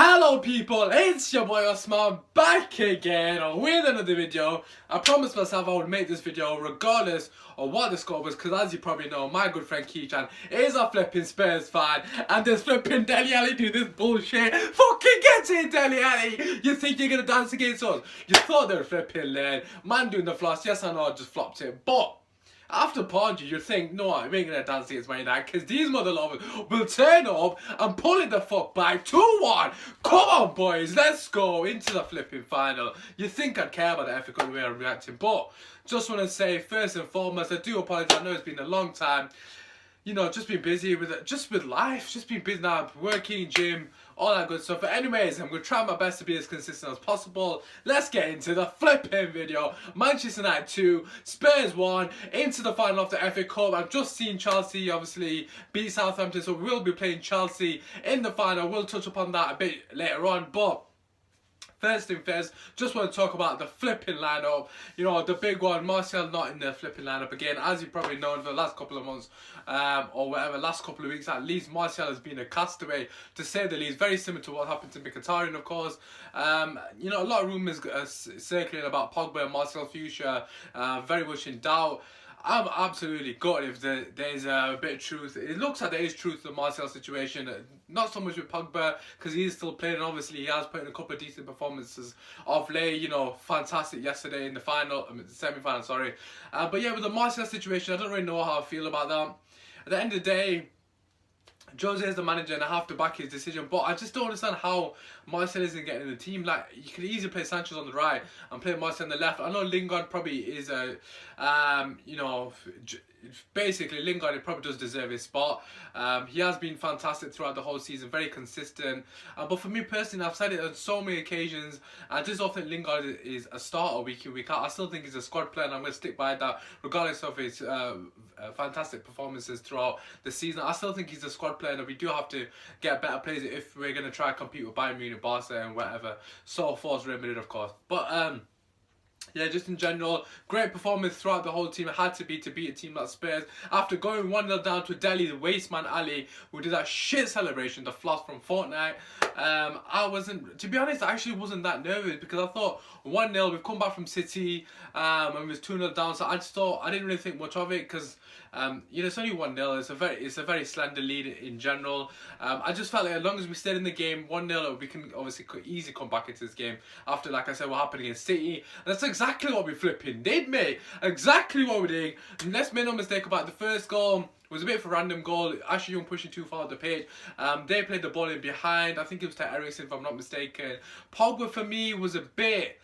Hello people, it's your boy Osman back again with another video. I promised myself I would make this video regardless of what the score was, because as you probably know, my good friend Keechan is a flipping Spurs fan, and this flipping Dele Alli do this bullshit. Fucking get it, Dele Alli! You think you're gonna dance against us? You thought they were flipping late. Man doing the floss, yes I know I just flopped it, but after Pardew, you think, no, I ain't gonna dance against Man United, because these mother lovers will turn up and pull it the fuck back. 2-1. Come on, boys, let's go into the flipping final. You think I'd care about the FA Cup the way I'm reacting, but just want to say, first and foremost, I do apologise. I know it's been a long time. You know, just been busy with life, just been busy now, working, gym, all that good stuff. But anyways, I'm going to try my best to be as consistent as possible. Let's get into the flipping video. Manchester United 2, Spurs 1, into the final of the FA Cup. I've just seen Chelsea obviously beat Southampton, so we'll be playing Chelsea in the final. We'll touch upon that a bit later on, but first thing first, just want to talk about the flipping lineup. You know, the big one, Martial not in the flipping lineup again. As you probably know, for the last couple of months, or whatever, last couple of weeks at least, Martial has been a castaway, to say the least. Very similar to what happened to Mkhitaryan, of course. You know, a lot of rumours circulating about Pogba and Martial's future, very much in doubt. I'm absolutely gutted if there's a bit of truth. It looks like there is truth to the Martial situation. Not so much with Pogba, because he's still playing, and obviously he has put in a couple of decent performances of late. You know, fantastic yesterday in the semi-final, sorry. But yeah, with the Martial situation, I don't really know how I feel about that. At the end of the day, Jose is the manager and I have to back his decision, but I just don't understand how Marcel isn't getting in the team. Like, you could easily play Sanchez on the right and play Marcel on the left. I know Lingard probably is a, you know, basically Lingard probably does deserve his spot. He has been fantastic throughout the whole season, very consistent. But for me personally, I've said it on so many occasions, I just don't think Lingard is a starter week in, week out. I still think he's a squad player, and I'm going to stick by that regardless of his fantastic performances throughout the season. I still think he's a squad player, and we do have to get better players if we're going to try and compete with Bayern Munich, Barca and whatever, so forth, Real Madrid of course. But yeah, just in general, great performance throughout the whole team. It had to be to beat a team like Spurs. After going 1-0 down to Delhi, the wasteman Ali, who did that shit celebration, the floss from Fortnite. I wasn't, to be honest, I actually wasn't that nervous, because I thought 1-0, we've come back from City, and it was 2-0 down, so I just thought, I didn't really think much of it, because you know, it's only 1-0. It's a very slender lead in general. I just felt like as long as we stayed in the game 1-0, we can obviously easily come back into this game after, like I said, what happened against City. And that's exactly what we flipping did, mate. Exactly what we did. And let's make no mistake about the first goal. It was a bit of a random goal. Ashley Young pushing too far up the pitch. They played the ball in behind. I think it was to Eriksen, if I'm not mistaken. Pogba for me was a bit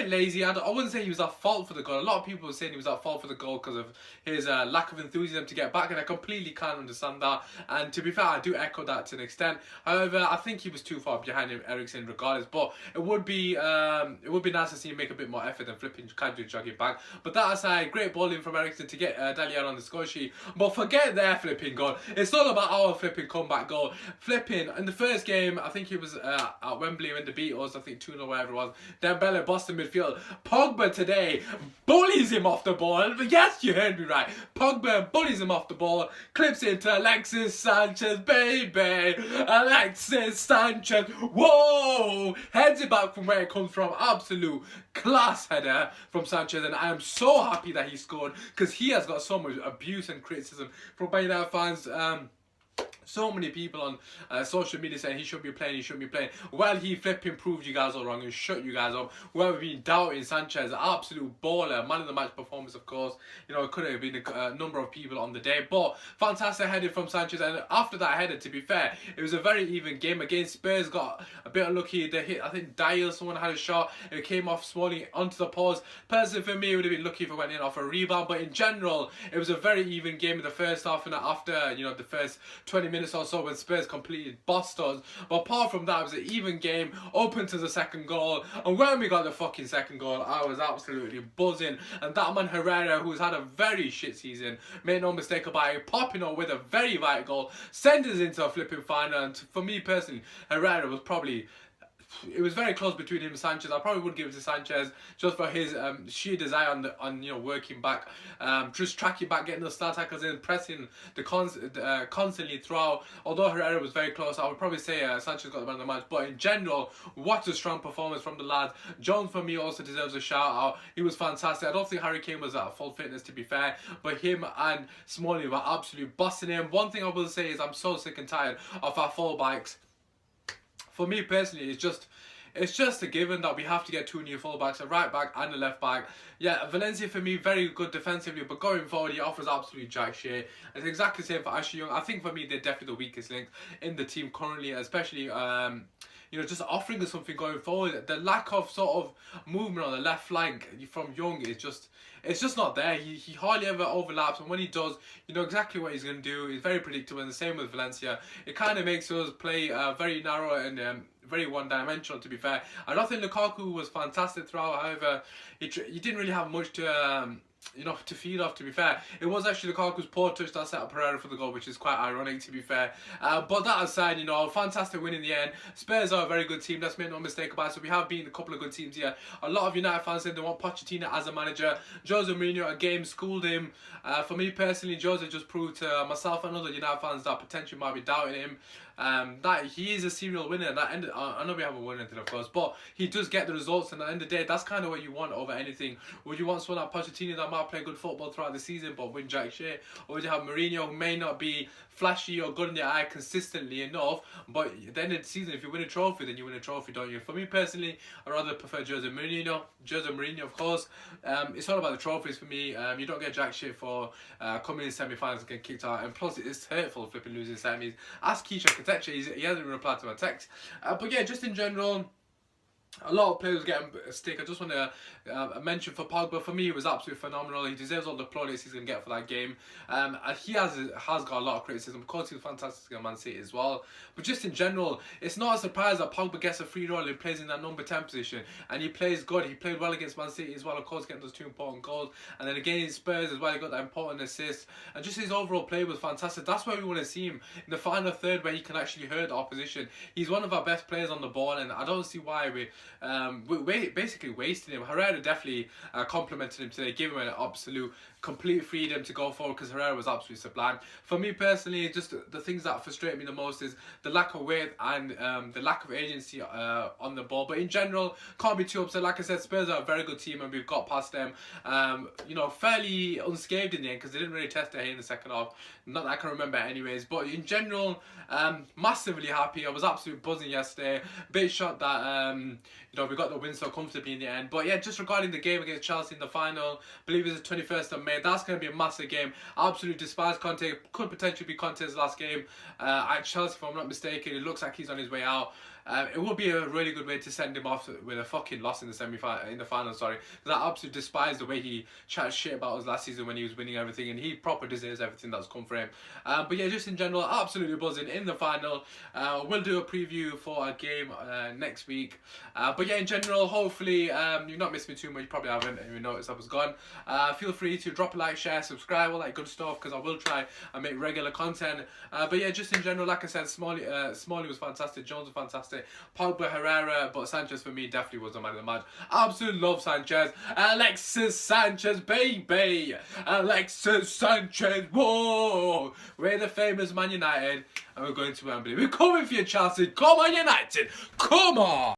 lazy. I wouldn't say he was at fault for the goal. A lot of people were saying he was at fault for the goal because of his lack of enthusiasm to get back, and I completely can't understand that. And to be fair, I do echo that to an extent. However, I think he was too far behind him, Eriksen, regardless. But it would be nice to see him make a bit more effort than flipping, kind of jogging back. But that aside, great balling from Eriksen to get Dele Alli on the score sheet. But forget their flipping goal. It's all about our flipping comeback goal. Flipping in the first game, I think it was at Wembley when they beat us. I think 2-0, whatever it was. Dembele, Boston midfield. Pogba today bullies him off the ball. Yes, you heard me right. Pogba bullies him off the ball, clips into Alexis Sanchez, baby. Alexis Sanchez, whoa! Heads it back from where it comes from. Absolute class header from Sanchez, and I am so happy that he scored, because he has got so much abuse and criticism from Bayern United fans. So many people on social media saying he shouldn't be playing, Well, he flipping proved you guys all wrong and shut you guys up. Whoever been doubting Sanchez, absolute baller, man of the match performance, of course. You know, it could have been a number of people on the day, but fantastic header from Sanchez. And after that header, to be fair, it was a very even game. Again, Spurs got a bit unlucky. They hit, I think Dial, someone had a shot, it came off Smalling onto the post. Personally, for me, it would have been lucky if it went in off a rebound, but in general, it was a very even game in the first half, and after, you know, the first 20 minutes or so when Spurs completed bossed us. But apart from that, it was an even game, open to the second goal. And when we got the fucking second goal, I was absolutely buzzing. And that man Herrera, who's had a very shit season, made no mistake about it, popping on with a very vital goal, sent us into a flipping final. And for me personally, Herrera was probably it was very close between him and Sanchez. I probably would give it to Sanchez just for his sheer desire on working back, just tracking back, getting the start tackles in, pressing constantly throughout. Although Herrera was very close, I would probably say Sanchez got the man of the match. But in general, what a strong performance from the lads. Jones for me also deserves a shout out. He was fantastic. I don't think Harry Kane was at full fitness, to be fair, but him and Smalley were absolutely busting him. One thing I will say is I'm so sick and tired of our fullbacks. For me personally, it's just a given that we have to get two new fullbacks, a right back and a left back. Yeah, Valencia for me, very good defensively, but going forward, he offers absolutely jack shit. It's exactly the same for Ashley Young. I think for me, they're definitely the weakest link in the team currently, especially just offering us something going forward. The lack of sort of movement on the left flank from Young is it's just not there. He hardly ever overlaps, and when he does, you know exactly what he's going to do. He's very predictable, and the same with Valencia. It kind of makes us play very narrow and very one-dimensional, to be fair. I don't think Lukaku was fantastic throughout. However, he didn't really have much to to feed off, to be fair. It was actually Lukaku's poor touch that set up Pereira for the goal, which is quite ironic, to be fair. But that aside, fantastic win in the end. Spurs are a very good team, let's make no mistake about it. So we have beaten a couple of good teams here. A lot of United fans said they want Pochettino as a manager. Jose Mourinho, a game, schooled him. For me personally, Jose just proved to myself and other United fans that potentially might be doubting him. That he is a serial winner. I know we haven't won anything, of course, but he does get the results, and at the end of the day, that's kind of what you want over anything. Would you want someone like Pochettino that might play good football throughout the season but win jack shit? Or would you have Mourinho, who may not be flashy or good in the eye consistently enough, but at the end of the season, if you win a trophy, then you win a trophy, don't you? For me personally, I rather prefer Jose Mourinho, of course. It's all about the trophies for me. You don't get jack shit for coming in semi-finals and getting kicked out, and plus it's hurtful flipping losing semis. Ask Keisha Katecha, he hasn't even replied to my text. But yeah, just in general, a lot of players getting a stick. I just want to mention for Pogba, for me, it was absolutely phenomenal. He deserves all the plaudits he's going to get for that game. He has got a lot of criticism. Of course, he was fantastic at Man City as well. But just in general, it's not a surprise that Pogba gets a free role. He plays in that number 10 position, and he plays good. He played well against Man City as well, of course, getting those 2 important goals. And then against Spurs as well, he got that important assist. And just his overall play was fantastic. That's where we want to see him, in the final third, where he can actually hurt the opposition. He's one of our best players on the ball, and I don't see why we're basically wasting him. Herrera definitely complimented him today, gave him an absolute complete freedom to go forward, because Herrera was absolutely sublime. For me personally, just the things that frustrate me the most is the lack of weight and the lack of agency on the ball. But in general, can't be too upset. Like I said, Spurs are a very good team, and we've got past them fairly unscathed in the end, because they didn't really test their hay in the second half. Not that I can remember anyways. But in general, massively happy. I was absolutely buzzing yesterday. Bit shocked that we got the win so comfortably in the end. But yeah, just regarding the game against Chelsea in the final, I believe it's the 21st of May. That's going to be a massive game. I absolutely despise Conte. Could potentially be Conte's last game at Chelsea, if I'm not mistaken. It looks like he's on his way out. It would be a really good way to send him off with a fucking loss in the final. Sorry, because I absolutely despise the way he chatted shit about us last season when he was winning everything, and he proper deserves everything that's come for him. But yeah, just in general, absolutely buzzing in the final. We'll do a preview for a game next week. But yeah, in general, hopefully you've not missed me too much. You probably haven't even noticed I was gone. Feel free to drop a like, share, subscribe, all that good stuff, because I will try and make regular content. But yeah, just in general, like I said, Smalley was fantastic, Jones was fantastic, Pogba, Herrera, but Sanchez for me definitely was the man of the match. Absolutely love Sanchez. Alexis Sanchez, baby. Alexis Sanchez, whoa. We're the famous Man United, and we're going to Wembley. We're coming for you, Chelsea. Come on, United. Come on.